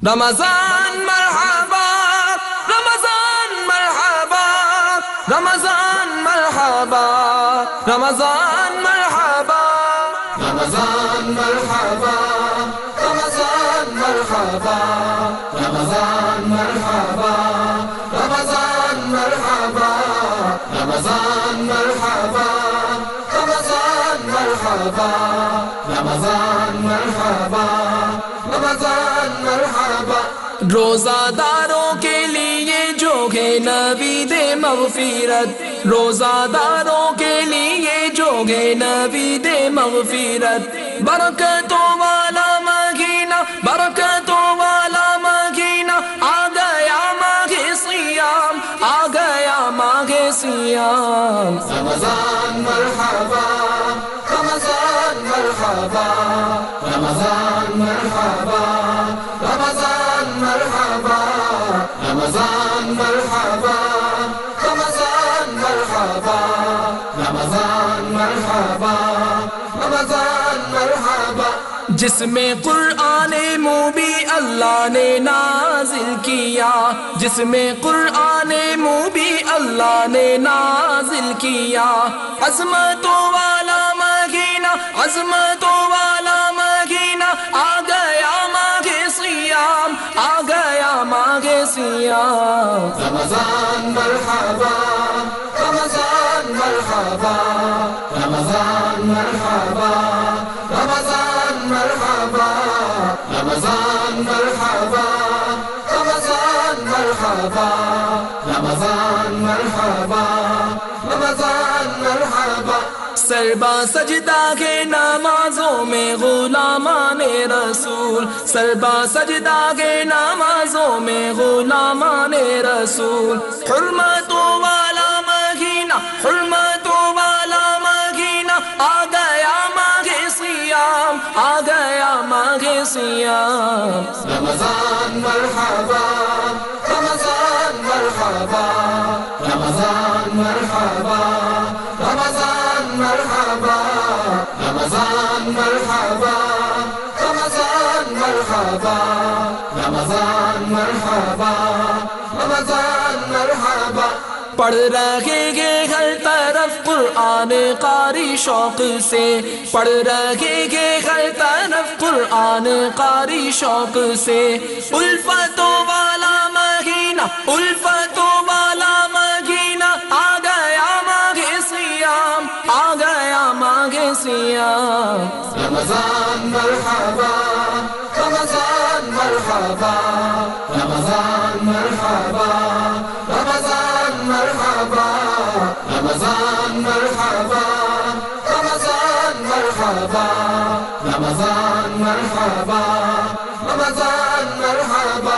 رمضان مرحبا رمضان مرحبا رمضان مرحبا رمضان مرحبا رمضان مرحبا رمضان مرحبا رمضان مرحبا رمضان مرحبا رمضان مرحبا رمضان مرحبا رمضان مرحبا رمضان مرحبا روزہ داروں کے لیے جو ہے نوید مغفرت، روزہ داروں کے لیے جو ہے نوید مغفرت، برکتوں والا مہینہ برکتوں والا مہینہ، آ گیا ماہ سیام آ گیا ماہ سیام، رمضان مرحبا رمضان مرحبا رمضان مرحبا رمضان مرحبا رمضان مرحبا رمضان مرحبا رمضان مرحبا رمضان مرحبا، جس میں قرآن مبین اللہ نے نازل کیا، جس میں قرآن مبین اللہ نے نازل کیا، عظمتوں والا مہینہ عظمتوں والا مہینہ، آ گیا ماہ سیام آ گیا ماہ سیام، رمضان مرحبا رمضان مرحبا رمضان مرحبا رمضان مرحبا رمضان مرحبا رمضان مرحبا رمضان مرحبا رمضان مرحبا، سربا سجدہ کے نمازوں میں غلامان رسول، سربا سجدہ کے نمازوں میں غلامان رسول، حرمتوں والا مہینہ حرمتوں والا مہینہ، آ گیا ماہ سیام آ گیا ماہ سیام، رمضان مرحبا رمضان مرحبا رمضان مرحبا رمضان مرحبا رمضان مرحبا رمضان مرحبا رمضان مرحبا رمضان مرحبا، پڑھ رہے گے ہر طرف قرآن قاری شوق سے، پڑھ رہے گے ہر طرف قرآن قاری شوق سے، الفتوں والا مہینہ الفتوں والا مہینہ، آ گیا ماہ سیام آ گیا ماہ سیام، رمضان مرحبا رمضان مرحبا رمضان مرحبا رمضان مرحبا رمضان مرحبا رمضان مرحبا رمضان مرحبا رمضان مرحبا،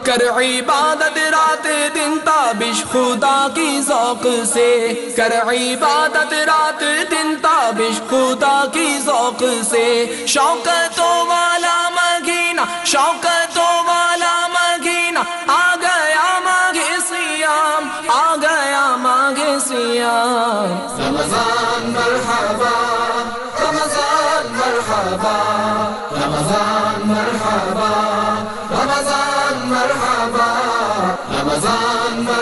کر عبادت رات دن تابش خدا کی ذوق سے، کر عبادت رات دن تابش خدا کی ذوق سے، شوکتوں والا مہینہ شوکتوں والا مہینہ، آ گیا ماہ سیام آ گیا ماہ سیام، رمضان مرحبا رمضان مرحبا رمضان مرحبا رمضان مرحبا رمضان مرحبا